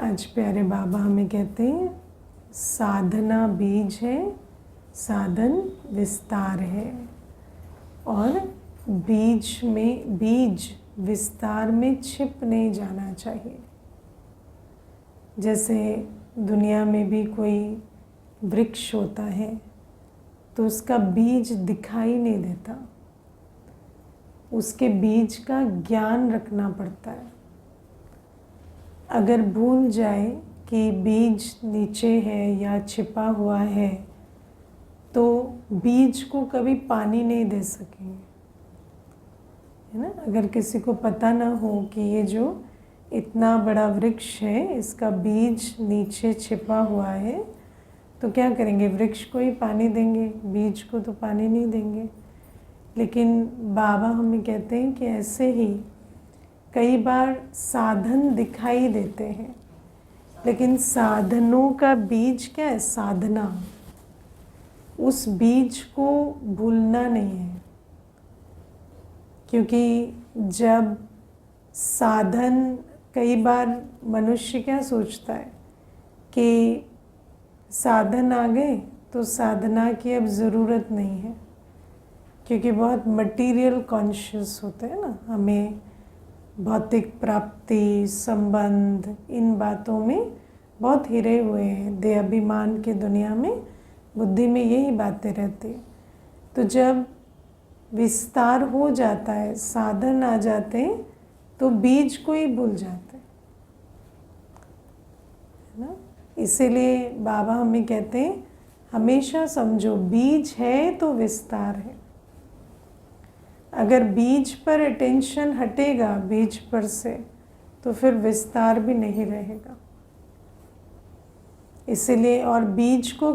आज प्यारे बाबा हमें कहते हैं साधना बीज है, साधन विस्तार है। और बीज विस्तार में छिप नहीं जाना चाहिए। जैसे दुनिया में भी कोई वृक्ष होता है तो उसका बीज दिखाई नहीं देता, उसके बीज का ज्ञान रखना पड़ता है। अगर भूल जाए कि बीज नीचे है या छिपा हुआ है तो बीज को कभी पानी नहीं दे सकेंगे, है ना। अगर किसी को पता ना हो कि ये जो इतना बड़ा वृक्ष है इसका बीज नीचे छिपा हुआ है तो क्या करेंगे, वृक्ष को ही पानी देंगे, बीज को तो पानी नहीं देंगे। लेकिन बाबा हमें कहते हैं कि ऐसे ही कई बार साधन दिखाई देते हैं, लेकिन साधनों का बीज क्या है, साधना। उस बीज को भूलना नहीं है, क्योंकि जब साधन, कई बार मनुष्य क्या सोचता है कि साधन आ गए तो साधना की अब ज़रूरत नहीं है, क्योंकि बहुत मटेरियल कॉन्शियस होते हैं ना, हमें भौतिक प्राप्ति, संबंध, इन बातों में बहुत हिरे हुए हैं। देह अभिमान की दुनिया में बुद्धि में यही बातें रहती हैं। तो जब विस्तार हो जाता है, साधन आ जाते हैं तो बीज को ही भूल जाते हैं, है ना। इसीलिए बाबा हमें कहते हैं हमेशा समझो बीज है तो विस्तार है। अगर बीज पर अटेंशन हटेगा बीज पर से तो फिर विस्तार भी नहीं रहेगा। इसीलिए और बीज को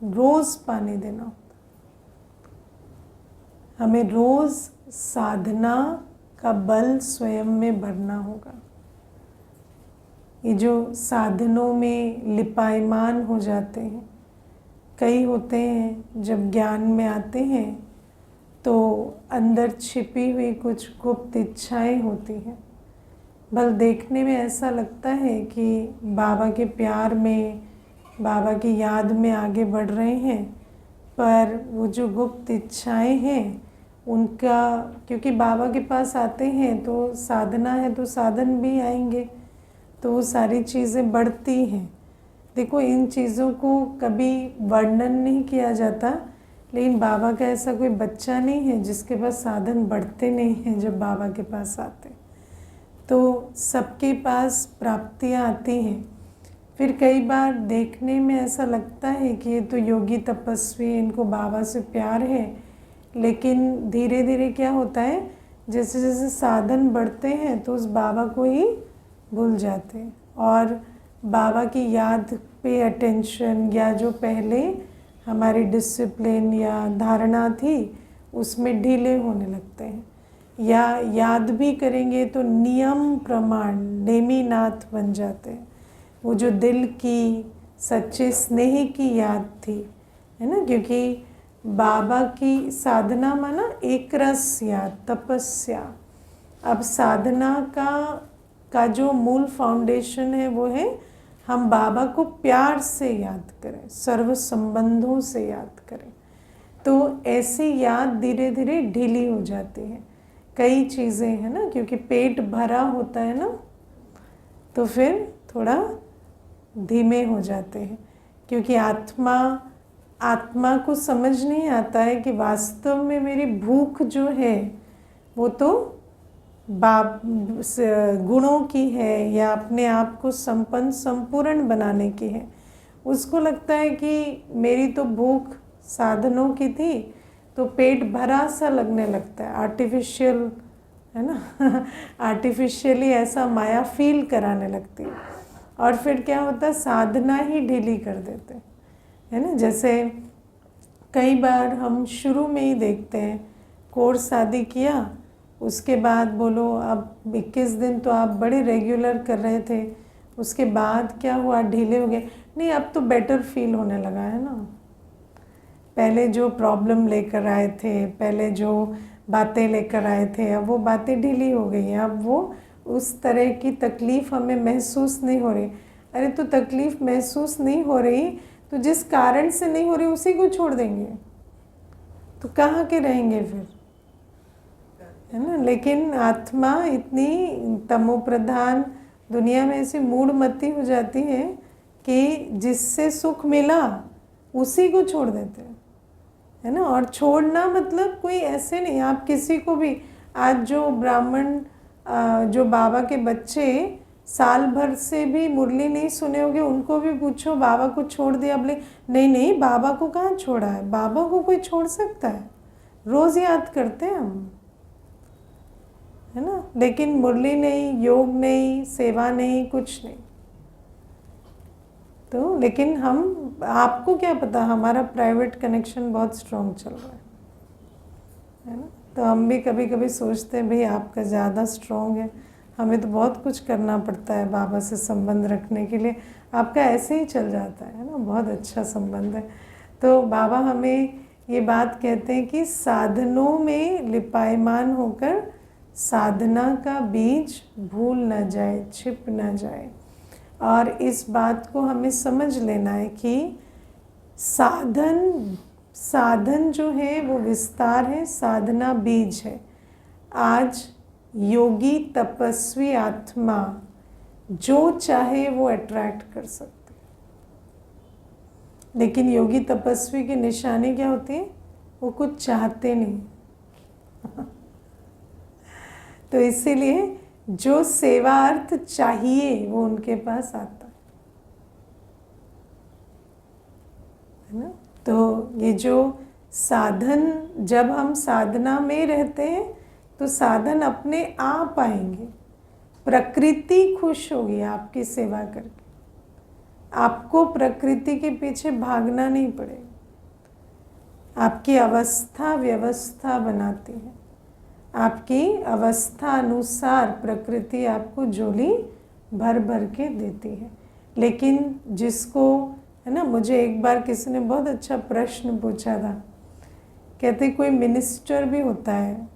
रोज पानी देना होता, हमें रोज साधना का बल स्वयं में भरना होगा। ये जो साधनों में लिपायमान हो जाते हैं, कई होते हैं जब ज्ञान में आते हैं तो अंदर छिपी हुई कुछ गुप्त इच्छाएं होती हैं। बल देखने में ऐसा लगता है कि बाबा के प्यार में, बाबा की याद में आगे बढ़ रहे हैं, पर वो जो गुप्त इच्छाएं हैं उनका, क्योंकि बाबा के पास आते हैं तो साधना है तो साधन भी आएंगे, तो वो सारी चीज़ें बढ़ती हैं। देखो, इन चीज़ों को कभी वर्णन नहीं किया जाता, लेकिन बाबा का ऐसा कोई बच्चा नहीं है जिसके पास साधन बढ़ते नहीं हैं। जब बाबा के पास आते तो सबके पास प्राप्तियां आती हैं। फिर कई बार देखने में ऐसा लगता है कि ये तो योगी तपस्वी, इनको बाबा से प्यार है, लेकिन धीरे धीरे क्या होता है, जैसे जैसे साधन बढ़ते हैं तो उस बाबा को ही भूल जाते हैं और बाबा की याद पे अटेंशन, या जो पहले हमारी डिसिप्लिन या धारणा थी उसमें ढीले होने लगते हैं, या याद भी करेंगे तो नियम प्रमाण नेमीनाथ बन जाते हैं। वो जो दिल की सच्चे स्नेह की याद थी, है ना, क्योंकि बाबा की साधना माना एक रस याद, तपस्या। अब साधना का जो मूल फाउंडेशन है वो है हम बाबा को प्यार से याद करें, सर्व संबंधों से याद करें। तो ऐसी याद धीरे धीरे ढीली हो जाती है। कई चीज़ें हैं ना, क्योंकि पेट भरा होता है ना तो फिर थोड़ा धीमे हो जाते हैं, क्योंकि आत्मा को समझ नहीं आता है कि वास्तव में मेरी भूख जो है वो तो गुणों की है या अपने आप को संपन्न संपूर्ण बनाने की है। उसको लगता है कि मेरी तो भूख साधनों की थी, तो पेट भरा सा लगने लगता है, आर्टिफिशियल, है ना आर्टिफिशियली ऐसा माया फील कराने लगती है। और फिर क्या होता है, साधना ही ढीली कर देते हैं, है ना। जैसे कई बार हम शुरू में ही देखते हैं, कोर्स शादी किया, उसके बाद बोलो अब 21 दिन तो आप बड़े रेगुलर कर रहे थे, उसके बाद क्या हुआ, ढीले हो गए। नहीं, अब तो बेटर फील होने लगा है ना। पहले जो प्रॉब्लम लेकर आए थे, पहले जो बातें लेकर आए थे, अब वो बातें ढीली हो गई हैं। अब वो उस तरह की तकलीफ़ हमें महसूस नहीं हो रही। अरे तो तकलीफ महसूस नहीं हो रही, तो जिस कारण से नहीं हो रही उसी को छोड़ देंगे तो कहाँ के रहेंगे फिर, है ना। लेकिन आत्मा इतनी तमोप्रधान दुनिया में ऐसी मूढ़मती हो जाती है कि जिससे सुख मिला उसी को छोड़ देते हैं, है ना। और छोड़ना मतलब कोई ऐसे नहीं, आप किसी को भी आज जो ब्राह्मण जो बाबा के बच्चे साल भर से भी मुरली नहीं सुने होंगे, उनको भी पूछो बाबा को छोड़ दिया, बोले नहीं नहीं बाबा को कहाँ छोड़ा है, बाबा को कोई छोड़ सकता है, रोज़ याद करते हैं हम, है ना। लेकिन मुरली नहीं, योग नहीं, सेवा नहीं, कुछ नहीं। तो लेकिन हम, आपको क्या पता, हमारा प्राइवेट कनेक्शन बहुत स्ट्रॉन्ग चल रहा है ना। तो हम भी कभी कभी सोचते हैं भाई आपका ज़्यादा स्ट्रॉन्ग है, हमें तो बहुत कुछ करना पड़ता है बाबा से संबंध रखने के लिए, आपका ऐसे ही चल जाता है ना, बहुत अच्छा संबंध है। तो बाबा हमें ये बात कहते हैं कि साधनों में लिपायमान होकर साधना का बीज भूल ना जाए, छिप ना जाए। और इस बात को हमें समझ लेना है कि साधन जो है वो विस्तार है, साधना बीज है। आज योगी तपस्वी आत्मा जो चाहे वो अट्रैक्ट कर सकते, लेकिन योगी तपस्वी की निशानी क्या होती है, वो कुछ चाहते नहीं तो इसीलिए जो सेवार्थ चाहिए वो उनके पास आता है ना। तो ये जो साधन, जब हम साधना में रहते हैं तो साधन अपने आप आएंगे, प्रकृति खुश होगी आपकी सेवा करके, आपको प्रकृति के पीछे भागना नहीं पड़ेगा। आपकी अवस्था व्यवस्था बनाती है, आपकी अवस्था अनुसार प्रकृति आपको झोली भर भर के देती है। लेकिन जिसको, है ना, मुझे एक बार किसी ने बहुत अच्छा प्रश्न पूछा था, कहते कोई मिनिस्टर भी होता है,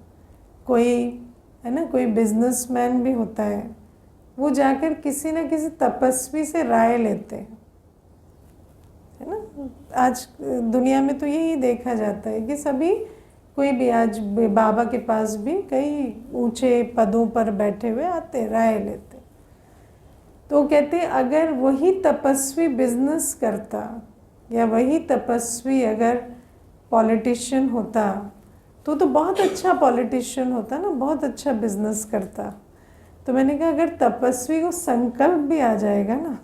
कोई, है ना, कोई बिजनेसमैन भी होता है, वो जाकर किसी न किसी तपस्वी से राय लेते हैं, है ना। आज दुनिया में तो यही देखा जाता है कि सभी, कोई भी आज बाबा के पास भी कई ऊंचे पदों पर बैठे हुए आते, राय लेते। तो कहते अगर वही तपस्वी बिजनेस करता या वही तपस्वी अगर पॉलिटिशियन होता तो बहुत अच्छा पॉलिटिशियन होता ना, बहुत अच्छा बिजनेस करता। तो मैंने कहा अगर तपस्वी को संकल्प भी आ जाएगा ना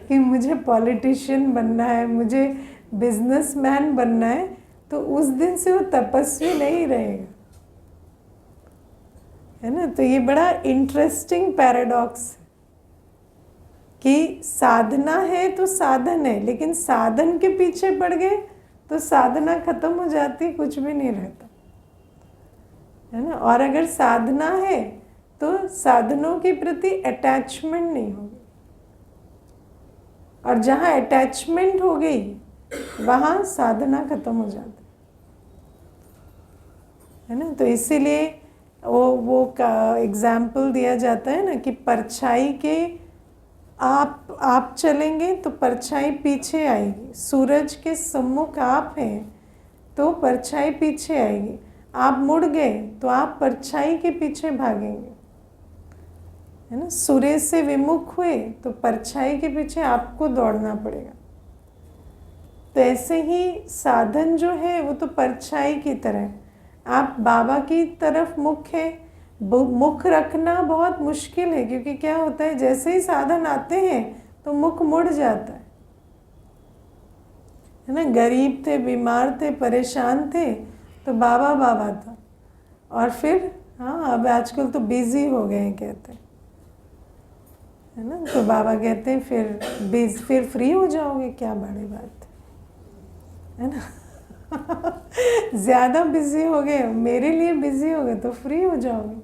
कि मुझे पॉलिटिशियन बनना है, मुझे बिजनेसमैन बनना है, तो उस दिन से वो तपस्वी नहीं रहेगा, है ना। तो ये बड़ा इंटरेस्टिंग पैराडॉक्स है कि साधना है तो साधन है, लेकिन साधन के पीछे पड़ गए तो साधना खत्म हो जाती, कुछ भी नहीं रहता, है ना। और अगर साधना है तो साधनों के प्रति अटैचमेंट नहीं होगी, और जहाँ अटैचमेंट हो गई वहाँ साधना खत्म हो जाती है ना। तो इसीलिए वो का एग्जाम्पल दिया जाता है ना कि परछाई के आप चलेंगे तो परछाई पीछे आएगी, सूरज के सम्मुख आप हैं तो परछाई पीछे आएगी, आप मुड़ गए तो आप परछाई के पीछे भागेंगे, है ना। सूर्य से विमुख हुए तो परछाई के पीछे आपको दौड़ना पड़ेगा। तो ऐसे ही साधन जो है वो तो परछाई की तरह है, आप बाबा की तरफ मुख है, मुख रखना बहुत मुश्किल है, क्योंकि क्या होता है जैसे ही साधन आते हैं तो मुख मुड़ जाता है ना। गरीब थे, बीमार थे, परेशान थे तो बाबा बाबा था, और फिर हाँ अब आजकल तो बिजी हो गए हैं कहते हैं, है ना। तो बाबा कहते हैं फिर फ्री हो जाओगे, क्या बड़ी बात है ना ज़्यादा बिजी हो गए, मेरे लिए बिजी हो गए तो फ्री हो जाओगे,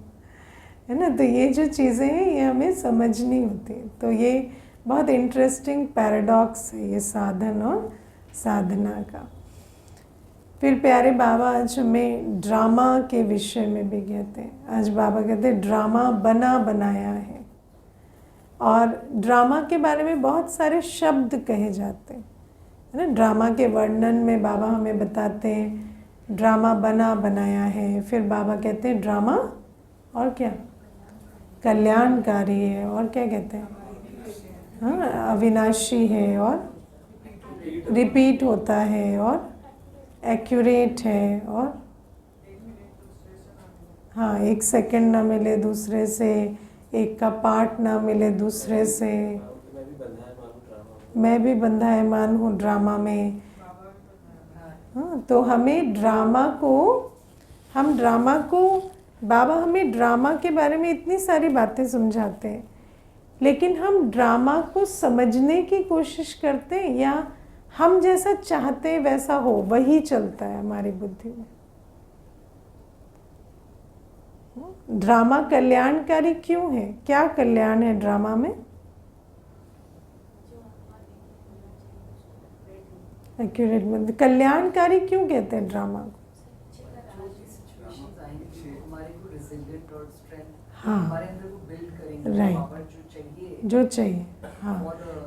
है ना। तो ये जो चीज़ें हैं ये हमें समझनी होती है। तो ये बहुत इंटरेस्टिंग पैराडॉक्स है ये साधन और साधना का। फिर प्यारे बाबा आज हमें ड्रामा के विषय में भी कहते हैं। आज बाबा कहते हैं ड्रामा बना बनाया है। और ड्रामा के बारे में बहुत सारे शब्द कहे जाते हैं, है ना। ड्रामा के वर्णन में बाबा हमें बताते हैं ड्रामा बना बनाया है, फिर बाबा कहते हैं ड्रामा और क्या कल्याणकारी है, और क्या कहते हैं हाँ अविनाशी है, और रिपीट होता है, और एक्यूरेट है, और हाँ एक सेकंड ना मिले दूसरे से, एक का पार्ट ना मिले दूसरे से। मैं भी बंधायमान हूँ ड्रामा में। हाँ तो हमें ड्रामा को बाबा हमें ड्रामा के बारे में इतनी सारी बातें समझाते हैं, लेकिन हम ड्रामा को समझने की कोशिश करते हैं या हम जैसा चाहते हैं वैसा हो वही चलता है हमारी बुद्धि में। ड्रामा कल्याणकारी क्यों है? क्या कल्याण है ड्रामा में? एक्यूरेट मतलब कल्याणकारी क्यों कहते हैं ड्रामा को? हाँ राइट, जो चाहिए। हाँ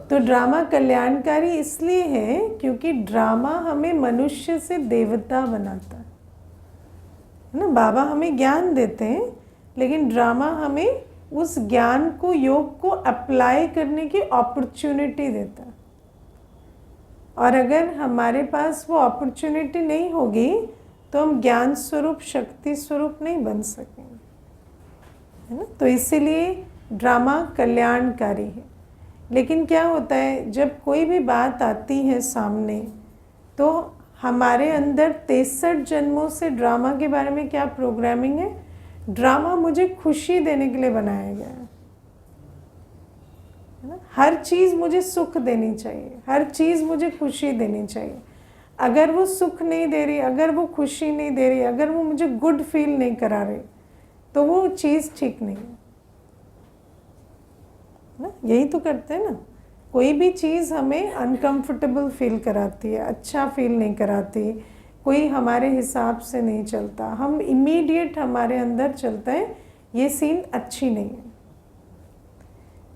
तो ड्रामा कल्याणकारी इसलिए है क्योंकि ड्रामा हमें मनुष्य से देवता बनाता है ना। बाबा हमें ज्ञान देते हैं, लेकिन ड्रामा हमें उस ज्ञान को, योग को अप्लाई करने की अपॉर्चुनिटी देता है। और अगर हमारे पास वो अपॉर्चुनिटी नहीं होगी तो हम ज्ञान स्वरूप, शक्ति स्वरूप नहीं बन सकेंगे, है ना। तो इसीलिए ड्रामा कल्याणकारी है। लेकिन क्या होता है जब कोई भी बात आती है सामने, तो हमारे अंदर 63 जन्मों से ड्रामा के बारे में क्या प्रोग्रामिंग है? ड्रामा मुझे खुशी देने के लिए बनाया गया है ना। हर चीज़ मुझे सुख देनी चाहिए, हर चीज़ मुझे खुशी देनी चाहिए। अगर वो सुख नहीं दे रही, अगर वो खुशी नहीं दे रही, अगर वो मुझे गुड फील नहीं करा रही, तो वो चीज़ ठीक नहीं है ना। यही तो करते हैं ना, कोई भी चीज़ हमें अनकंफर्टेबल फील कराती है, अच्छा फील नहीं कराती, कोई हमारे हिसाब से नहीं चलता, हम इमीडिएट हमारे अंदर चलता है ये सीन अच्छी नहीं है,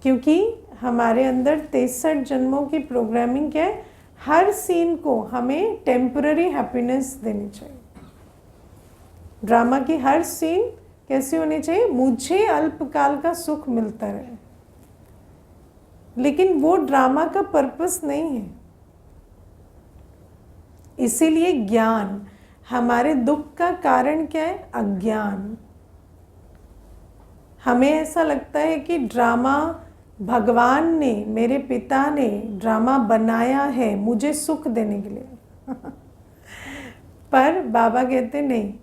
क्योंकि हमारे अंदर 63 जन्मों की प्रोग्रामिंग क्या है? हर सीन को हमें टेम्पररी हैप्पीनेस देनी चाहिए। ड्रामा की हर सीन कैसी होनी चाहिए? मुझे अल्पकाल का सुख मिलता रहे, लेकिन वो ड्रामा का पर्पस नहीं है। इसीलिए ज्ञान, हमारे दुख का कारण क्या है? अज्ञान। हमें ऐसा लगता है कि ड्रामा भगवान ने, मेरे पिता ने ड्रामा बनाया है मुझे सुख देने के लिए पर बाबा कहते नहीं,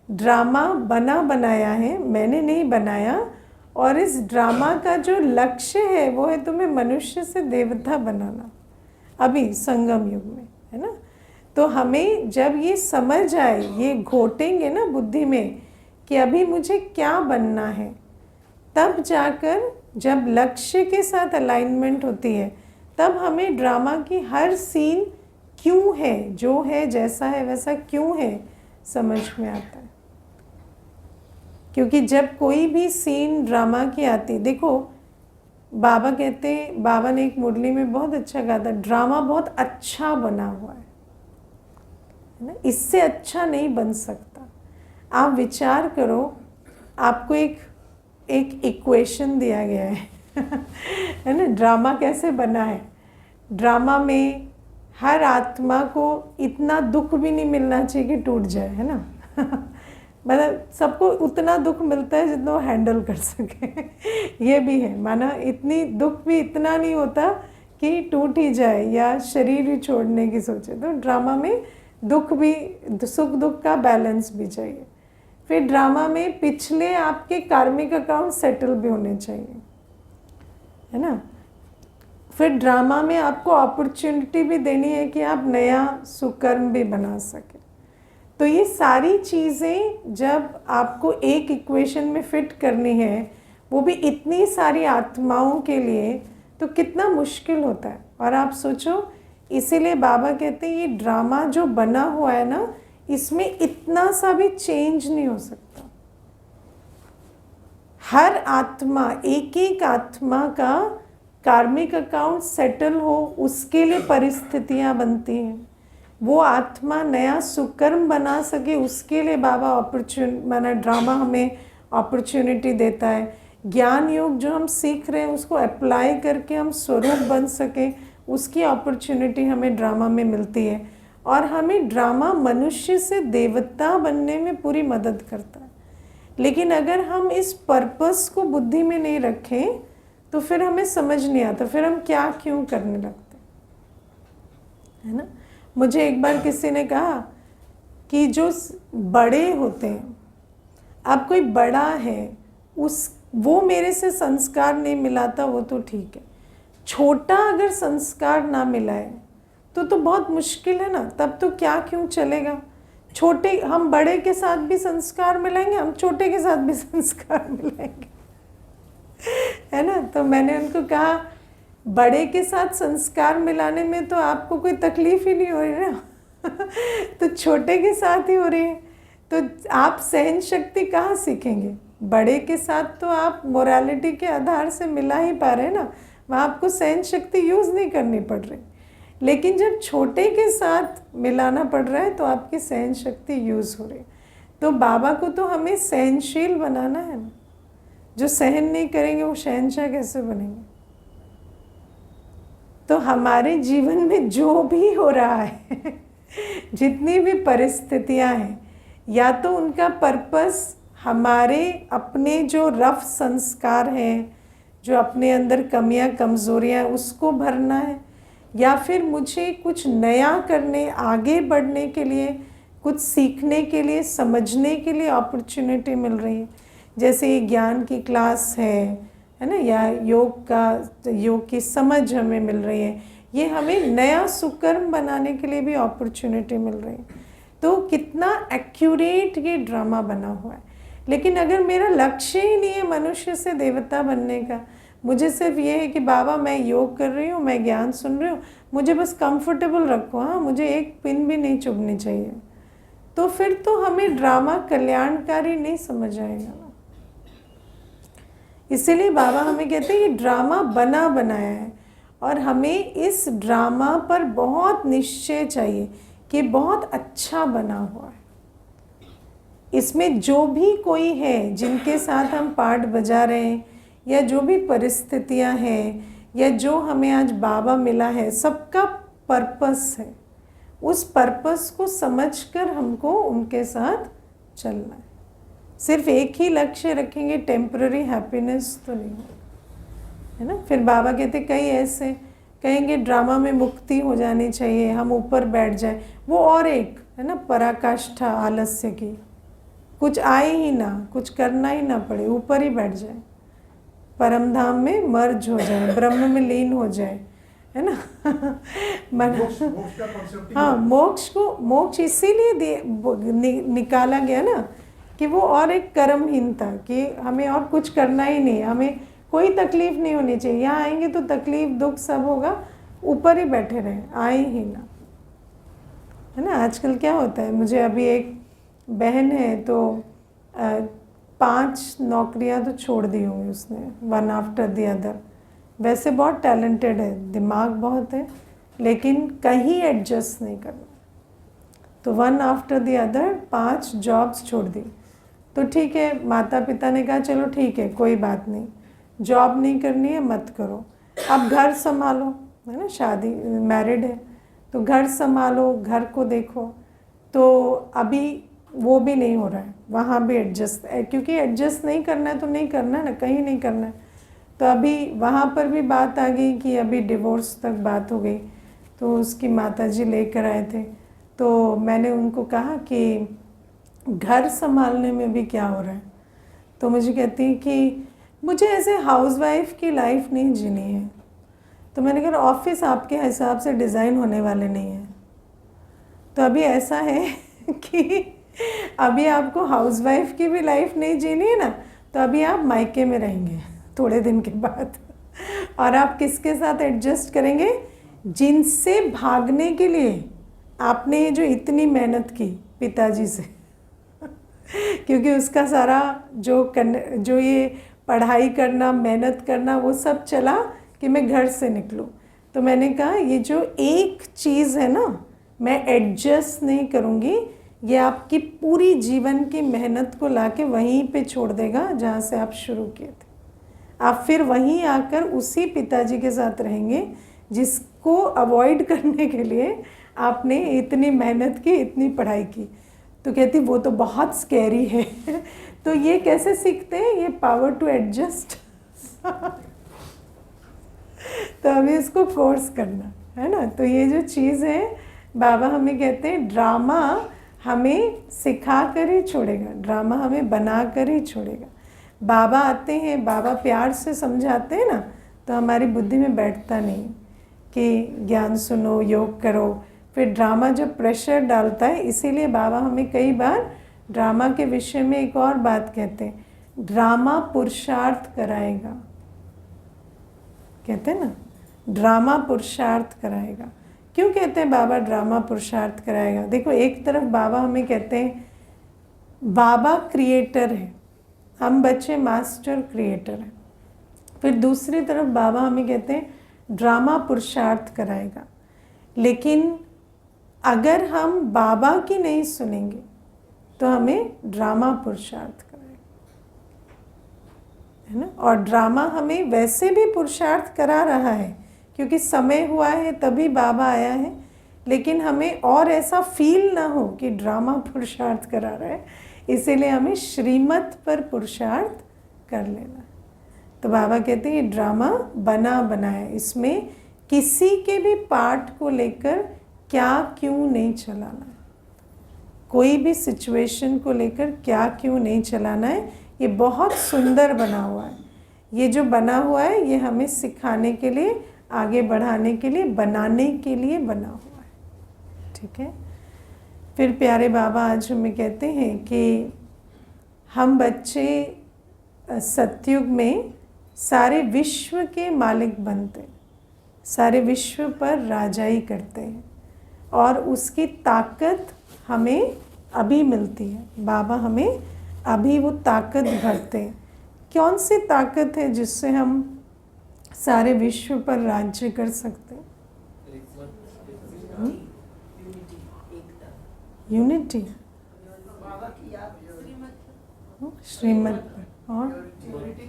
ड्रामा बना बनाया है, मैंने नहीं बनाया। और इस ड्रामा का जो लक्ष्य है वो है तुम्हें मनुष्य से देवता बनाना, अभी संगम युग में, है ना। तो हमें जब ये समझ आए, ये घोटेंगे ना बुद्धि में कि अभी मुझे क्या बनना है, तब जाकर जब लक्ष्य के साथ अलाइनमेंट होती है, तब हमें ड्रामा की हर सीन क्यों है, जो है जैसा है वैसा क्यों है, समझ में आता है। क्योंकि जब कोई भी सीन ड्रामा की आती, देखो बाबा कहते हैं, बाबा ने एक मुरली में बहुत अच्छा कहा था, ड्रामा बहुत अच्छा बना हुआ है ना, इससे अच्छा नहीं बन सकता। आप विचार करो, आपको एक इक्वेशन दिया गया है ना, ड्रामा कैसे बना है। ड्रामा में हर आत्मा को इतना दुख भी नहीं मिलना चाहिए कि टूट जाए, है ना मतलब सबको उतना दुख मिलता है जितना वो हैंडल कर सके ये भी है, माना इतनी दुख भी इतना नहीं होता कि टूट ही जाए या शरीर ही छोड़ने की सोचे। तो ड्रामा में दुख भी, सुख दुख का बैलेंस भी चाहिए। फिर ड्रामा में पिछले आपके कार्मिक अकाउंट सेटल भी होने चाहिए, है ना। फिर ड्रामा में आपको अपॉर्चुनिटी भी देनी है कि आप नया सुकर्म भी बना सके। तो ये सारी चीज़ें जब आपको एक इक्वेशन में फिट करनी है, वो भी इतनी सारी आत्माओं के लिए, तो कितना मुश्किल होता है। और आप सोचो, इसीलिए बाबा कहते हैं ये ड्रामा जो बना हुआ है ना, इसमें इतना सा भी चेंज नहीं हो सकता। हर आत्मा, एक एक आत्मा का कार्मिक अकाउंट सेटल हो उसके लिए परिस्थितियाँ बनती हैं, वो आत्मा नया सुकर्म बना सके उसके लिए बाबा माना ड्रामा हमें अपॉर्चुनिटी देता है। ज्ञान योग जो हम सीख रहे हैं उसको अप्लाई करके हम स्वरूप बन सके उसकी अपॉर्चुनिटी हमें ड्रामा में मिलती है। और हमें ड्रामा मनुष्य से देवता बनने में पूरी मदद करता है। लेकिन अगर हम इस पर्पस को बुद्धि में नहीं रखें तो फिर हमें समझ नहीं आता, फिर हम क्या क्यों करने लगते, है ना। मुझे एक बार किसी ने कहा कि जो बड़े होते हैं, अब कोई बड़ा है वो मेरे से संस्कार नहीं मिलाता वो तो ठीक है, छोटा अगर संस्कार ना मिलाए तो बहुत मुश्किल है ना, तब तो क्या क्यों चलेगा। छोटे हम बड़े के साथ भी संस्कार मिलाएंगे, हम छोटे के साथ भी संस्कार मिलाएंगे, है ना। तो मैंने उनको कहा बड़े के साथ संस्कार मिलाने में तो आपको कोई तकलीफ ही नहीं हो रही ना तो छोटे के साथ ही हो रही है, तो आप सहन शक्ति कहाँ सीखेंगे। बड़े के साथ तो आप मोरालिटी के आधार से मिला ही पा रहे हैं ना, वहाँ आपको सहन शक्ति यूज़ नहीं करनी पड़ रही। लेकिन जब छोटे के साथ मिलाना पड़ रहा है तो आपकी सहन शक्ति यूज़ हो रही है। तो बाबा को तो हमें सहनशील बनाना है ना, जो सहन नहीं करेंगे वो शहंशाह कैसे बनेंगे। तो हमारे जीवन में जो भी हो रहा है जितनी भी परिस्थितियां हैं, या तो उनका पर्पस हमारे अपने जो रफ संस्कार हैं, जो अपने अंदर कमियां कमज़ोरियां उसको भरना है, या फिर मुझे कुछ नया करने, आगे बढ़ने के लिए, कुछ सीखने के लिए, समझने के लिए अपॉर्चुनिटी मिल रही है। जैसे ये ज्ञान की क्लास है ना, या योग की समझ हमें मिल रही है, ये हमें नया सुकर्म बनाने के लिए भी अपॉर्चुनिटी मिल रही है। तो कितना एक्यूरेट ये ड्रामा बना हुआ है। लेकिन अगर मेरा लक्ष्य ही नहीं है मनुष्य से देवता बनने का, मुझे सिर्फ ये है कि बाबा मैं योग कर रही हूँ, मैं ज्ञान सुन रही हूँ, मुझे बस कंफर्टेबल रखो, हाँ मुझे एक पिन भी नहीं चुभनी चाहिए, तो फिर तो हमें ड्रामा कल्याणकारी नहीं समझ आएगा ना। इसीलिए बाबा हमें कहते हैं ये ड्रामा बना बनाया है, और हमें इस ड्रामा पर बहुत निश्चय चाहिए कि बहुत अच्छा बना हुआ है। इसमें जो भी कोई है जिनके साथ हम पार्ट बजा रहे हैं, या जो भी परिस्थितियां हैं, या जो हमें आज बाबा मिला है, सबका पर्पस है। उस पर्पस को समझकर हमको उनके साथ चलना है। सिर्फ एक ही लक्ष्य रखेंगे, टेम्पररी हैप्पीनेस तो नहीं होगा, है ना। फिर बाबा कहते कई ऐसे कहेंगे ड्रामा में मुक्ति हो जानी चाहिए, हम ऊपर बैठ जाए, वो और एक है ना पराकाष्ठा आलस्य की, कुछ आए ही ना, कुछ करना ही ना पड़े, ऊपर ही बैठ जाए, परम धाम में मर्ज हो जाए, ब्रह्म में लीन हो जाए, है ना हाँ, मोक्ष इसीलिए निकाला गया ना कि वो और एक कर्महीनता, कि हमें और कुछ करना ही नहीं, हमें कोई तकलीफ नहीं होनी चाहिए। यहाँ आएंगे तो तकलीफ दुख सब होगा, ऊपर ही बैठे रहे, आए ही ना, है ना। आजकल क्या होता है, मुझे अभी एक बहन है तो 5 नौकरियां तो छोड़ दी होंगी उसने, वन आफ्टर द अदर। वैसे बहुत टैलेंटेड है, दिमाग बहुत है, लेकिन कहीं एडजस्ट नहीं करना, तो one after the other 5 jobs छोड़ दी। तो ठीक है, माता पिता ने कहा चलो ठीक है कोई बात नहीं, जॉब नहीं करनी है मत करो, अब घर संभालो, है ना, शादी मैरिड है तो घर संभालो, घर को देखो। तो अभी वो भी नहीं हो रहा है, वहाँ भी एडजस्ट, क्योंकि एडजस्ट नहीं करना है तो नहीं करना है ना, कहीं नहीं करना है। तो अभी वहाँ पर भी बात आ गई कि अभी डिवोर्स तक बात हो गई, तो उसकी माताजी लेकर आए थे, तो मैंने उनको कहा कि घर संभालने में भी क्या हो रहा है, तो मुझे कहती है कि मुझे ऐसे हाउसवाइफ की लाइफ नहीं जीनी है। तो मैंने कहा ऑफिस आपके हिसाब से डिज़ाइन होने वाले नहीं है, तो अभी ऐसा है कि अभी आपको हाउसवाइफ की भी लाइफ नहीं जीनी है ना, तो अभी आप मायके में रहेंगे थोड़े दिन के बाद, और आप किसके साथ एडजस्ट करेंगे, जिनसे भागने के लिए आपने जो इतनी मेहनत की पिताजी से क्योंकि उसका सारा जो ये पढ़ाई करना, मेहनत करना, वो सब चला कि मैं घर से निकलूं। तो मैंने कहा ये जो एक चीज़ है ना, मैं एडजस्ट नहीं करूँगी, ये आपकी पूरी जीवन की मेहनत को लाके वहीं पे छोड़ देगा जहाँ से आप शुरू किए थे। आप फिर वहीं आकर उसी पिताजी के साथ रहेंगे जिसको अवॉइड करने के लिए आपने इतनी मेहनत की, इतनी पढ़ाई की। तो कहती वो तो बहुत स्कैरी है। तो ये कैसे सीखते हैं? ये पावर टू एडजस्ट। तो अभी इसको कोर्स करना है ना। तो ये जो चीज़ है, बाबा हमें कहते हैं ड्रामा हमें सिखा कर ही छोड़ेगा, ड्रामा हमें बना कर ही छोड़ेगा। बाबा आते हैं, बाबा प्यार से समझाते हैं ना, तो हमारी बुद्धि में बैठता नहीं कि ज्ञान सुनो, योग करो। फिर ड्रामा जब प्रेशर डालता है, इसीलिए बाबा हमें कई बार ड्रामा के विषय में एक और बात कहते हैं, ड्रामा पुरुषार्थ कराएगा। कहते हैं ना, ड्रामा पुरुषार्थ कराएगा। क्यों कहते हैं बाबा ड्रामा पुरुषार्थ कराएगा? देखो, एक तरफ बाबा हमें कहते हैं बाबा क्रिएटर है, हम बच्चे मास्टर क्रिएटर हैं। फिर दूसरी तरफ बाबा हमें कहते हैं ड्रामा पुरुषार्थ कराएगा। लेकिन अगर हम बाबा की नहीं सुनेंगे तो हमें ड्रामा पुरुषार्थ कराएगा, है ना। और ड्रामा हमें वैसे भी पुरुषार्थ करा रहा है क्योंकि समय हुआ है तभी बाबा आया है। लेकिन हमें और ऐसा फील ना हो कि ड्रामा पुरुषार्थ करा रहा है, इसीलिए हमें श्रीमत पर पुरुषार्थ कर लेना। तो बाबा कहते हैं ये ड्रामा बना बनाया, इसमें किसी के भी पार्ट को लेकर क्या क्यों नहीं चलाना है, कोई भी सिचुएशन को लेकर क्या क्यों नहीं चलाना है। ये बहुत सुंदर बना हुआ है। ये जो बना हुआ है ये हमें सिखाने के लिए, आगे बढ़ाने के लिए, बनाने के लिए बना हुआ है। ठीक है। फिर प्यारे बाबा आज हमें कहते हैं कि हम बच्चे सतयुग में सारे विश्व के मालिक बनते हैं, सारे विश्व पर राजाई करते हैं और उसकी ताकत हमें अभी मिलती है। बाबा हमें अभी वो ताकत भरते हैं। कौन सी ताकत है जिससे हम सारे विश्व पर राज्य कर सकते हैं? यूनिटी, श्रीमत पर, और प्योरिटी,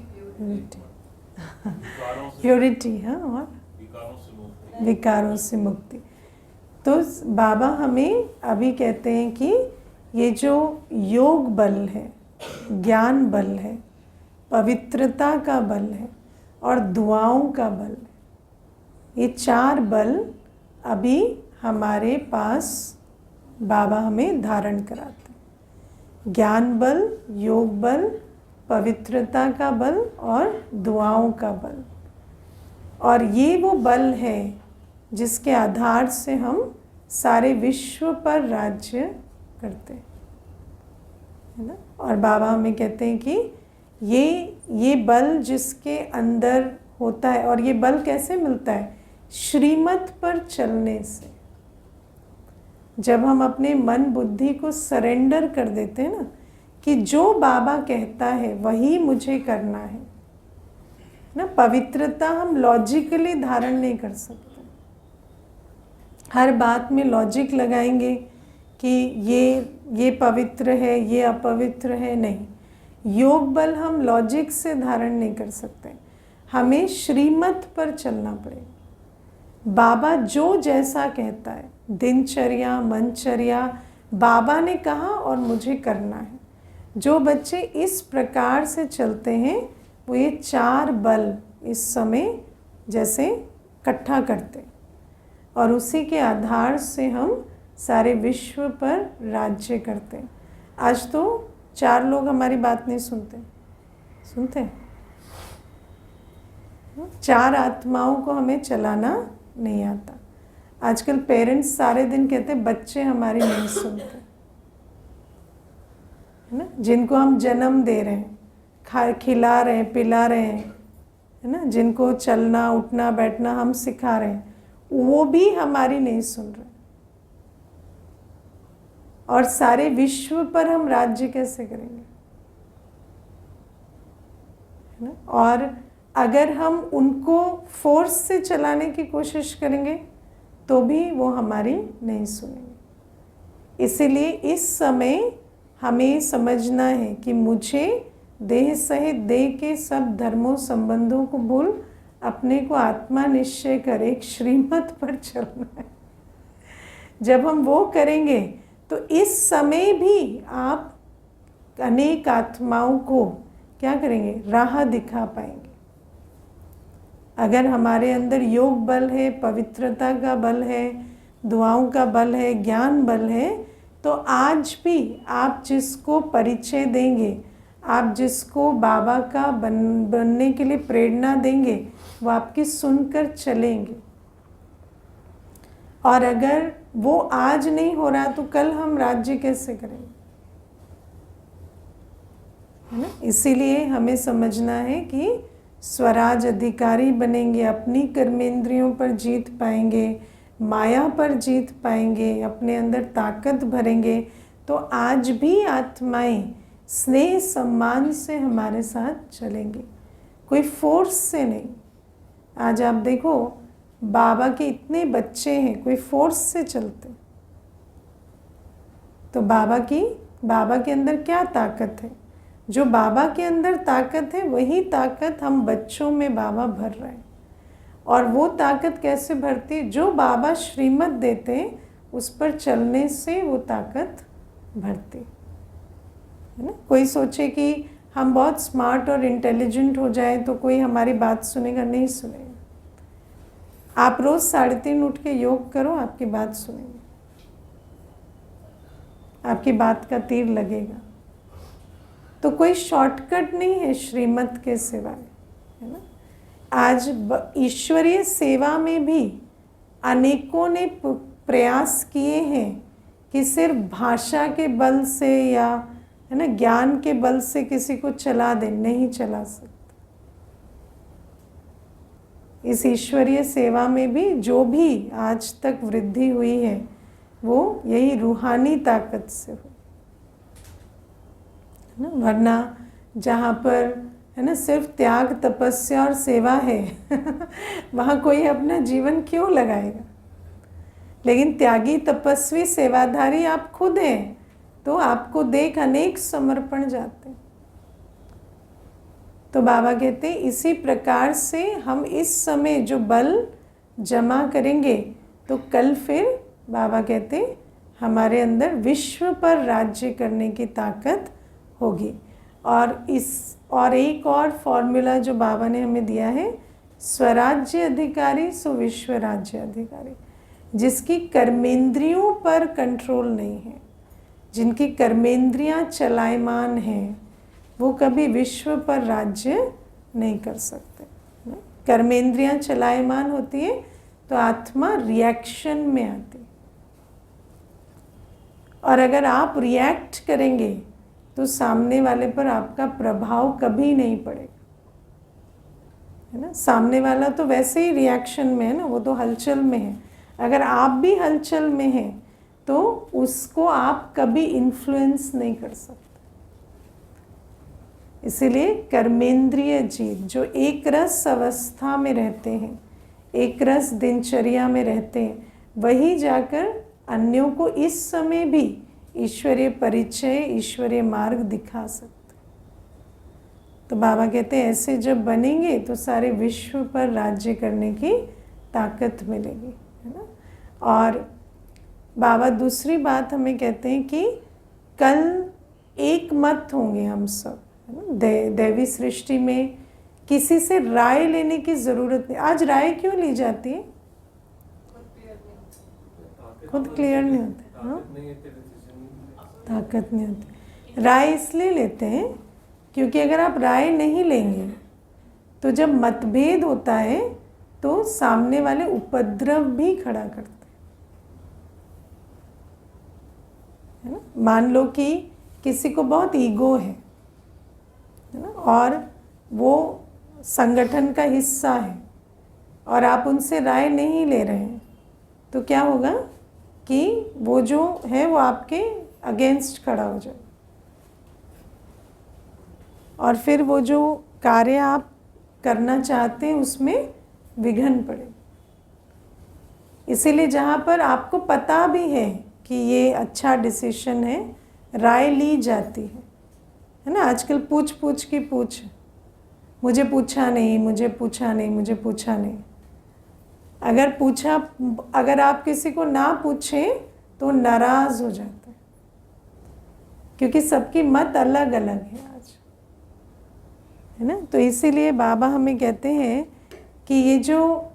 प्योरिटी, हाँ, और विकारों से मुक्ति। तो बाबा हमें अभी कहते हैं कि ये जो योग बल है, ज्ञान बल है, पवित्रता का बल है और दुआओं का बल है, ये चार बल अभी हमारे पास बाबा हमें धारण कराते हैं। ज्ञान बल, योग बल, पवित्रता का बल और दुआओं का बल। और ये वो बल है जिसके आधार से हम सारे विश्व पर राज्य करते हैं, है ना। और बाबा हमें कहते हैं कि ये बल जिसके अंदर होता है, और ये बल कैसे मिलता है? श्रीमत पर चलने से। जब हम अपने मन बुद्धि को सरेंडर कर देते हैं ना, कि जो बाबा कहता है वही मुझे करना है ना। पवित्रता हम लॉजिकली धारण नहीं कर सकते, हर बात में लॉजिक लगाएंगे कि ये पवित्र है, ये अपवित्र है, नहीं। योग बल हम लॉजिक से धारण नहीं कर सकते, हमें श्रीमत पर चलना पड़ेगा। बाबा जो जैसा कहता है, दिनचर्या, मनचर्या, बाबा ने कहा और मुझे करना है। जो बच्चे इस प्रकार से चलते हैं वो ये चार बल इस समय जैसे इकट्ठा करते हैं और उसी के आधार से हम सारे विश्व पर राज्य करते हैं। आज तो चार लोग हमारी बात नहीं सुनते, चार आत्माओं को हमें चलाना नहीं आता। आजकल पेरेंट्स सारे दिन कहते बच्चे हमारी नहीं सुनते, है ना। जिनको हम जन्म दे रहे हैं, खिला रहे हैं, पिला रहे हैं, है ना, जिनको चलना उठना बैठना हम सिखा रहे हैं, वो भी हमारी नहीं सुन रहे। और सारे विश्व पर हम राज्य कैसे करेंगे, है ना। और अगर हम उनको फोर्स से चलाने की कोशिश करेंगे तो भी वो हमारी नहीं सुनेंगे। इसीलिए इस समय हमें समझना है कि मुझे देह सहित देह के सब धर्मों संबंधों को भूल अपने को आत्मा निश्चय कर एक श्रीमत पर चलना है। जब हम वो करेंगे तो इस समय भी आप अनेक आत्माओं को क्या करेंगे, राह दिखा पाएंगे। अगर हमारे अंदर योग बल है, पवित्रता का बल है, दुआओं का बल है, ज्ञान बल है, तो आज भी आप जिसको परिचय देंगे, आप जिसको बाबा का बनने के लिए प्रेरणा देंगे, वो आपकी सुनकर चलेंगे। और अगर वो आज नहीं हो रहा तो कल हम राज्य कैसे करेंगे, है ना। इसीलिए हमें समझना है कि स्वराज अधिकारी बनेंगे, अपनी कर्मेंद्रियों पर जीत पाएंगे, माया पर जीत पाएंगे, अपने अंदर ताकत भरेंगे, तो आज भी आत्माएं स्नेह सम्मान से हमारे साथ चलेंगी, कोई फोर्स से नहीं। आज आप देखो बाबा के इतने बच्चे हैं, कोई फोर्स से चलते, तो बाबा के अंदर क्या ताकत है? जो बाबा के अंदर ताकत है वही ताकत हम बच्चों में बाबा भर रहे हैं। और वो ताकत कैसे भरती? जो बाबा श्रीमत देते हैं उस पर चलने से वो ताकत भरती है ना। कोई सोचे कि हम बहुत स्मार्ट और इंटेलिजेंट हो जाएं तो कोई हमारी बात सुनेगा, नहीं सुनेगा। आप रोज 3:30 उठ के योग करो, आपकी बात सुनेंगे, आपकी बात का तीर लगेगा। तो कोई शॉर्टकट नहीं है श्रीमत के सिवाय, है ना। आज ईश्वरीय सेवा में भी अनेकों ने प्रयास किए हैं कि सिर्फ भाषा के बल से या है ना ज्ञान के बल से किसी को चला दे, नहीं चला सकते। इस ईश्वरीय सेवा में भी जो भी आज तक वृद्धि हुई है वो यही रूहानी ताकत से हुई, है ना। वरना जहाँ पर है ना सिर्फ त्याग तपस्या और सेवा है वहाँ कोई अपना जीवन क्यों लगाएगा। लेकिन त्यागी तपस्वी सेवाधारी आप खुद हैं, तो आपको देख अनेक समर्पण जाते हैं। तो बाबा कहते हैं इसी प्रकार से हम इस समय जो बल जमा करेंगे तो कल फिर बाबा कहते हैं हमारे अंदर विश्व पर राज्य करने की ताकत होगी। और एक और फॉर्मूला जो बाबा ने हमें दिया है, स्वराज्य अधिकारी सो विश्व राज्य अधिकारी। जिसकी कर्मेंद्रियों पर कंट्रोल नहीं है, जिनकी कर्मेंद्रियां चलायमान हैं, वो कभी विश्व पर राज्य नहीं कर सकते। कर्मेंद्रियां चलायमान होती है तो आत्मा रिएक्शन में आती है, और अगर आप रिएक्ट करेंगे तो सामने वाले पर आपका प्रभाव कभी नहीं पड़ेगा, है ना। सामने वाला तो वैसे ही रिएक्शन में है ना, वो तो हलचल में है। अगर आप भी हलचल में हैं तो उसको आप कभी इन्फ्लुएंस नहीं कर सकते। इसीलिए कर्मेंद्रिय जीत, जो एक रस अवस्था में रहते हैं, एक रस दिनचर्या में रहते हैं, वही जाकर अन्यों को इस समय भी ईश्वरीय परिचय, ईश्वरीय मार्ग दिखा सकते। तो बाबा कहते हैं ऐसे जब बनेंगे तो सारे विश्व पर राज्य करने की ताकत मिलेगी, है ना। और बाबा दूसरी बात हमें कहते हैं कि कल एक मत होंगे हम सब, है ना। दैवी सृष्टि में किसी से राय लेने की ज़रूरत नहीं। आज राय क्यों ली जाती है? खुद क्लियर नहीं होते, हाँ, ताकत नहीं होती। राय इसलिए लेते हैं क्योंकि अगर आप राय नहीं लेंगे तो जब मतभेद होता है तो सामने वाले उपद्रव भी खड़ा करते हैं, ना। मान लो कि किसी को बहुत ईगो है ना, और वो संगठन का हिस्सा है और आप उनसे राय नहीं ले रहे हैं, तो क्या होगा कि वो जो है वो आपके अगेंस्ट खड़ा हो जाए, और फिर वो जो कार्य आप करना चाहते हैं उसमें विघ्न पड़े। इसीलिए जहाँ पर आपको पता भी है कि ये अच्छा डिसीजन है, राय ली जाती है ना। आजकल पूछ पूछ की पूछ, मुझे पूछा नहीं, मुझे पूछा नहीं, मुझे पूछा नहीं। अगर आप किसी को ना पूछें तो नाराज हो जाते हैं, क्योंकि सबकी मत अलग अलग है आज, है ना। तो इसीलिए बाबा हमें कहते हैं कि ये जो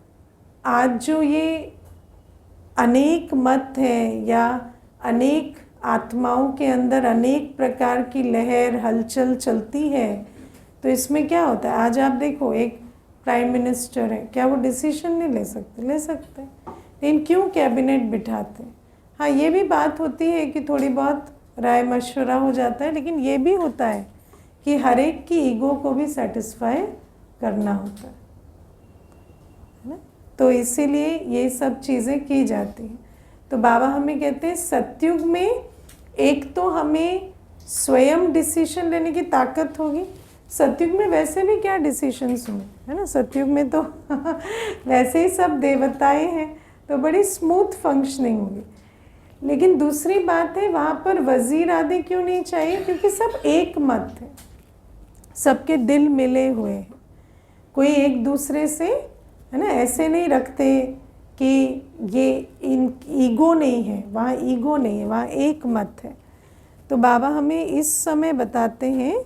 आज जो ये अनेक मत है या अनेक आत्माओं के अंदर अनेक प्रकार की लहर हलचल चलती है, तो इसमें क्या होता है, आज आप देखो एक प्राइम मिनिस्टर है, क्या वो डिसीजन नहीं ले सकते? ले सकते हैं, लेकिन क्यों कैबिनेट बिठाते हैं? हाँ, ये भी बात होती है कि थोड़ी बहुत राय मशवरा हो जाता है, लेकिन ये भी होता है कि हर एक की ईगो को भी सेटिस्फाई करना होता है ना। तो इसीलिए ये सब चीज़ें की जाती हैं। तो बाबा हमें कहते हैं सतयुग में एक तो हमें स्वयं डिसीजन लेने की ताकत होगी। सतयुग में वैसे भी क्या डिसीजंस होंगे, है ना। सतयुग में तो वैसे ही सब देवताएं हैं, तो बड़ी स्मूथ फंक्शनिंग होगी। लेकिन दूसरी बात है, वहाँ पर वजीर आदि क्यों नहीं चाहिए? क्योंकि सब एक मत है, सबके दिल मिले हुए हैं, कोई एक दूसरे से, है ना, ऐसे नहीं रखते कि ये इन ईगो नहीं है, वहाँ ईगो नहीं है, वहाँ एक मत है। तो बाबा हमें इस समय बताते हैं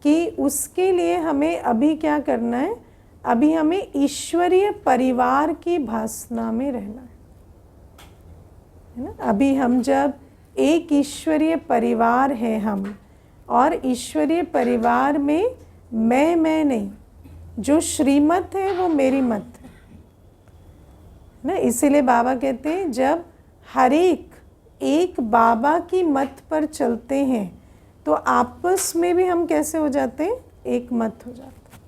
कि उसके लिए हमें अभी क्या करना है। अभी हमें ईश्वरीय परिवार की भासना में रहना है ना। अभी हम जब एक ईश्वरीय परिवार है हम, और ईश्वरीय परिवार में मैं नहीं, जो श्रीमत है वो मेरी मत है ना। इसीलिए बाबा कहते हैं जब हर एक बाबा की मत पर चलते हैं तो आपस में भी हम कैसे हो जाते हैं? एक मत हो जाते हैं,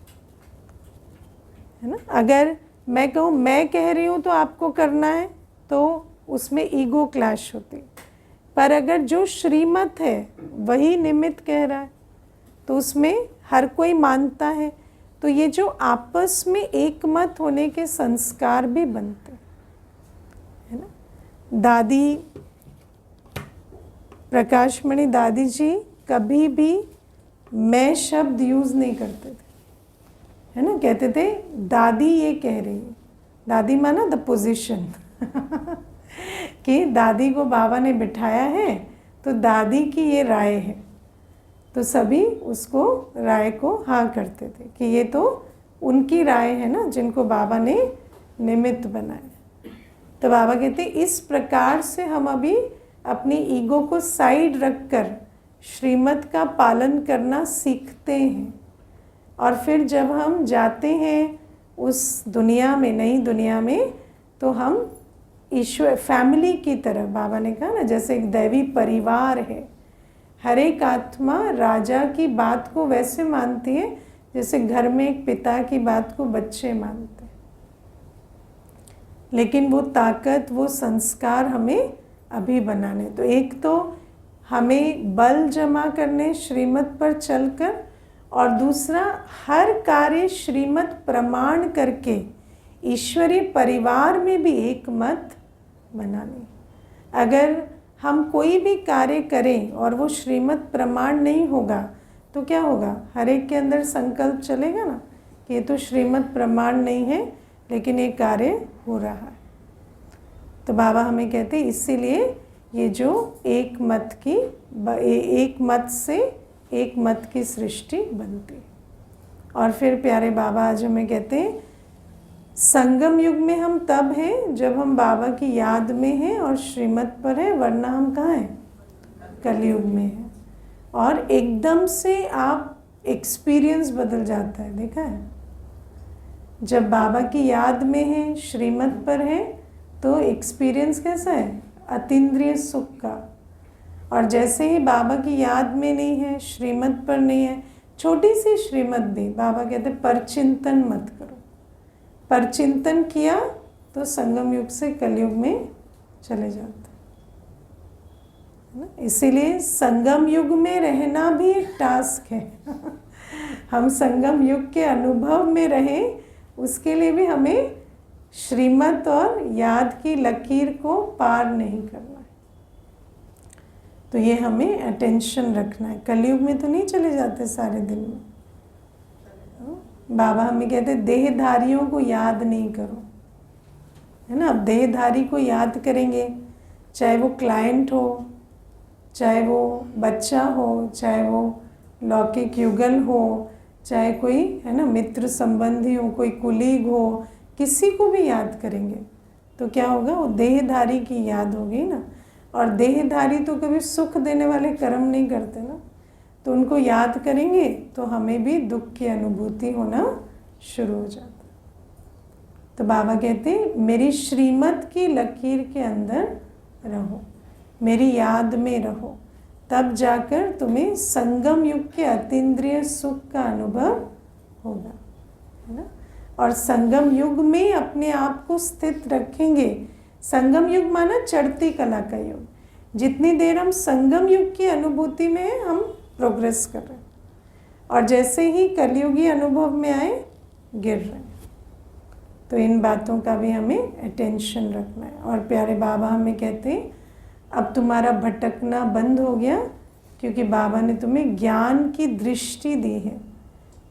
है ना। अगर मैं कहूँ मैं कह रही हूँ तो आपको करना है, तो उसमें ईगो क्लैश होती है। पर अगर जो श्रीमत है वही निमित्त कह रहा है तो उसमें हर कोई मानता है। तो ये जो आपस में एक मत होने के संस्कार भी बनते हैं, है ना। दादी प्रकाशमणि दादी जी कभी भी मैं शब्द यूज़ नहीं करते थे, है ना। कहते थे दादी ये कह रही है, दादी माना द पोजीशन कि दादी को बाबा ने बिठाया है तो दादी की ये राय है, तो सभी उसको राय को हाँ करते थे कि ये तो उनकी राय है ना, जिनको बाबा ने निमित्त बनाया। तो बाबा कहते इस प्रकार से हम अभी अपनी ईगो को साइड रखकर श्रीमत का पालन करना सीखते हैं। और फिर जब हम जाते हैं उस दुनिया में, नई दुनिया में, तो हम ईश्वर फैमिली की तरह, बाबा ने कहा ना, जैसे एक दैवी परिवार है। हर एक आत्मा राजा की बात को वैसे मानती है जैसे घर में एक पिता की बात को बच्चे मानते हैं। लेकिन वो ताकत, वो संस्कार हमें अभी बनाने। तो एक तो हमें बल जमा करने श्रीमत पर चलकर, और दूसरा हर कार्य श्रीमत प्रमाण करके ईश्वरीय परिवार में भी एक मत बनाने। अगर हम कोई भी कार्य करें और वो श्रीमत प्रमाण नहीं होगा तो क्या होगा? हर एक के अंदर संकल्प चलेगा ना कि ये तो श्रीमत प्रमाण नहीं है, लेकिन ये कार्य हो रहा है। तो बाबा हमें कहते हैं इसीलिए ये जो एक मत से एक मत की सृष्टि बनती। और फिर प्यारे बाबा आज हमें कहते हैं संगम युग में हम तब हैं जब हम बाबा की याद में हैं और श्रीमत पर हैं, वरना हम कहाँ हैं? कलयुग में हैं। और एकदम से आप एक्सपीरियंस बदल जाता है, देखा है? जब बाबा की याद में हैं, श्रीमत पर हैं, तो एक्सपीरियंस कैसा है? अतीन्द्रिय सुख का। और जैसे ही बाबा की याद में नहीं है, श्रीमत पर नहीं है, छोटी सी श्रीमत भी, बाबा कहते परचिंतन मत करो। परचिंतन किया तो संगम युग से कलयुग में चले जाते हैं। इसीलिए संगम युग में रहना भी एक टास्क है हम संगम युग के अनुभव में रहें, उसके लिए भी हमें श्रीमत और याद की लकीर को पार नहीं करना है। तो ये हमें अटेंशन रखना है। कलयुग में तो नहीं चले जाते सारे दिन में। बाबा हमें कहते देहधारियों को याद नहीं करो, है ना। अब देहधारी को याद करेंगे, चाहे वो क्लाइंट हो, चाहे वो बच्चा हो, चाहे वो लौकिक युगल हो, चाहे कोई, है ना, मित्र संबंधी हो, कोई कुलीग हो, किसी को भी याद करेंगे तो क्या होगा, वो देहधारी की याद होगी ना। और देहधारी तो कभी सुख देने वाले कर्म नहीं करते ना, तो उनको याद करेंगे तो हमें भी दुख की अनुभूति होना शुरू हो जाता। तो बाबा कहते मेरी श्रीमत की लकीर के अंदर रहो, मेरी याद में रहो, तब जाकर तुम्हें संगम युग के अतीन्द्रिय सुख का अनुभव होगा, है ना। और संगम युग में अपने आप को स्थित रखेंगे। संगम युग माना चढ़ती कला का युग। जितनी देर हम संगम युग की अनुभूति में हैं, हम प्रोग्रेस कर रहे हैं, और जैसे ही कलयुगी अनुभव में आए गिर रहे हैं। तो इन बातों का भी हमें अटेंशन रखना है। और प्यारे बाबा हमें कहते हैं अब तुम्हारा भटकना बंद हो गया, क्योंकि बाबा ने तुम्हें ज्ञान की दृष्टि दी है,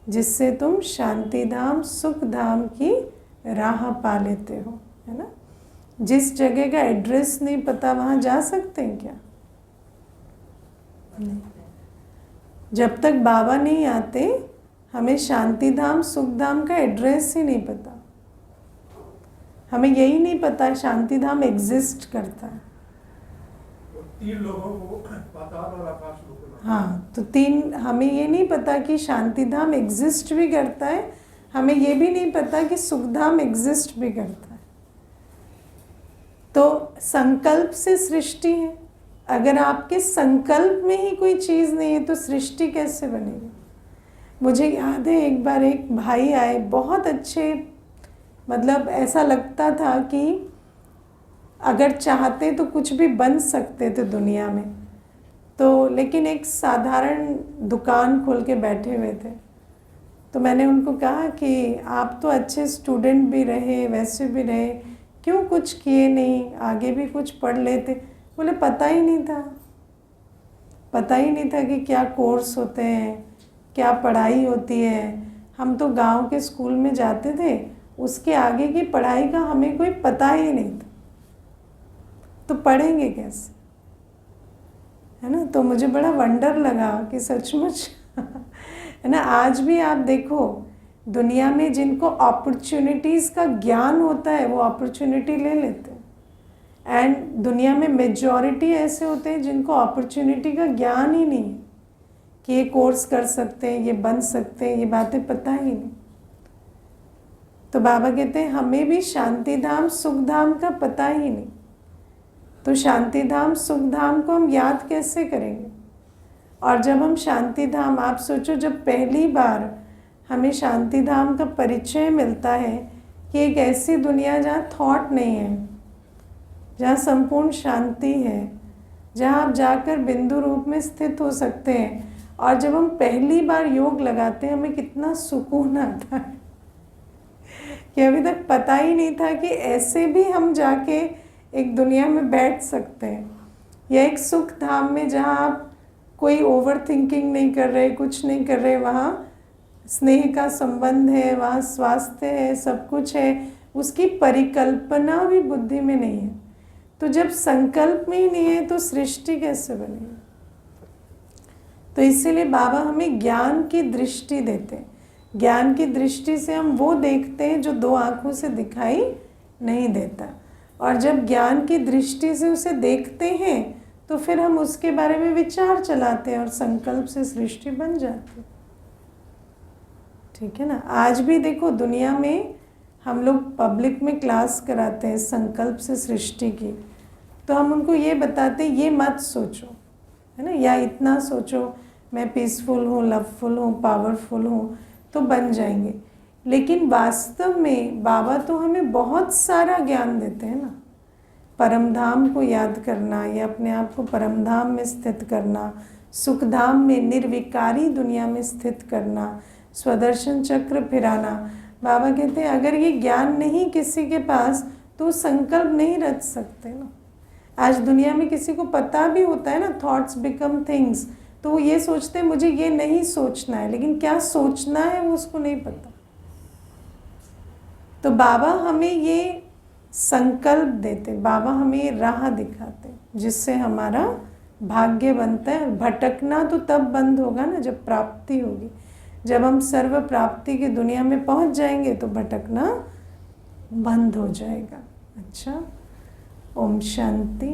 जिससे तुम शांति धाम सुख धाम की राह पा लेते हो, है ना। जिस जगह का एड्रेस नहीं पता वहाँ जा सकते हैं क्या? नहीं। जब तक बाबा नहीं आते हमें शांति धाम सुख धाम का एड्रेस ही नहीं पता। हमें यही नहीं पता शांति धाम एग्जिस्ट करता है। तीन लोगों को पाताल और आकाश लोक। हाँ, तो तीन, हमें ये नहीं पता कि शांति धाम एग्जिस्ट भी करता है, हमें ये भी नहीं पता कि सुख धाम एग्जिस्ट भी करता है। तो संकल्प से सृष्टि है। अगर आपके संकल्प में ही कोई चीज़ नहीं है तो सृष्टि कैसे बनेगी? मुझे याद है एक बार एक भाई आए, बहुत अच्छे, मतलब ऐसा लगता था कि अगर चाहते तो कुछ भी बन सकते थे दुनिया में। तो लेकिन एक साधारण दुकान खोल के बैठे हुए थे। तो मैंने उनको कहा कि आप तो अच्छे स्टूडेंट भी रहे, वैसे भी रहे, क्यों कुछ किए नहीं, आगे भी कुछ पढ़ लेते। बोले पता ही नहीं था, पता ही नहीं था कि क्या कोर्स होते हैं, क्या पढ़ाई होती है। हम तो गांव के स्कूल में जाते थे, उसके आगे की पढ़ाई का हमें कोई पता ही नहीं था, तो पढ़ेंगे कैसे, है ना। तो मुझे बड़ा वंडर लगा कि सचमुच है ना। आज भी आप देखो दुनिया में जिनको अपॉर्चुनिटीज़ का ज्ञान होता है वो अपॉर्चुनिटी ले लेते हैं, एंड दुनिया में मेजॉरिटी ऐसे होते हैं जिनको अपॉर्चुनिटी का ज्ञान ही नहीं है कि ये कोर्स कर सकते हैं, ये बन सकते हैं, ये बातें पता ही नहीं। तो बाबा कहते हैं हमें भी शांति धाम सुख धाम का पता ही नहीं, तो शांति धाम सुख धाम को हम याद कैसे करेंगे? और जब हम शांति धाम, आप सोचो जब पहली बार हमें शांति धाम का परिचय मिलता है कि एक ऐसी दुनिया जहाँ थॉट नहीं है, जहाँ संपूर्ण शांति है, जहाँ आप जाकर बिंदु रूप में स्थित हो सकते हैं। और जब हम पहली बार योग लगाते हैं हमें कितना सुकून आता है कि अभी तक पता ही नहीं था कि ऐसे भी हम जाके एक दुनिया में बैठ सकते हैं, या एक सुख धाम में जहाँ आप कोई ओवर थिंकिंग नहीं कर रहे, कुछ नहीं कर रहे, वहाँ स्नेह का संबंध है, वहाँ स्वास्थ्य है, सब कुछ है, उसकी परिकल्पना भी बुद्धि में नहीं है। तो जब संकल्प में ही नहीं है तो सृष्टि कैसे बनेगी? तो इसीलिए बाबा हमें ज्ञान की दृष्टि देते हैं। ज्ञान की दृष्टि से हम वो देखते हैं जो दो आँखों से दिखाई नहीं देता, और जब ज्ञान की दृष्टि से उसे देखते हैं तो फिर हम उसके बारे में विचार चलाते हैं और संकल्प से सृष्टि बन जाती है। ठीक है ना। आज भी देखो दुनिया में हम लोग पब्लिक में क्लास कराते हैं संकल्प से सृष्टि की, तो हम उनको ये बताते हैं ये मत सोचो, है ना, या इतना सोचो मैं पीसफुल हूँ, लवफुल हूँ, पावरफुल हूँ, तो बन जाएंगे। लेकिन वास्तव में बाबा तो हमें बहुत सारा ज्ञान देते हैं ना। परमधाम को याद करना, या अपने आप को परमधाम में स्थित करना, सुखधाम में निर्विकारी दुनिया में स्थित करना, स्वदर्शन चक्र फिराना। बाबा कहते हैं अगर ये ज्ञान नहीं किसी के पास तो संकल्प नहीं रच सकते ना। आज दुनिया में किसी को पता भी होता है ना, थॉट्स बिकम थिंग्स, तो वो ये सोचते हैं मुझे ये नहीं सोचना है, लेकिन क्या सोचना है वो उसको नहीं पता। तो बाबा हमें ये संकल्प देते, बाबा हमें ये राह दिखाते जिससे हमारा भाग्य बनता है। भटकना तो तब बंद होगा ना जब प्राप्ति होगी। जब हम सर्व प्राप्ति की दुनिया में पहुंच जाएंगे तो भटकना बंद हो जाएगा। अच्छा, ओम शांति।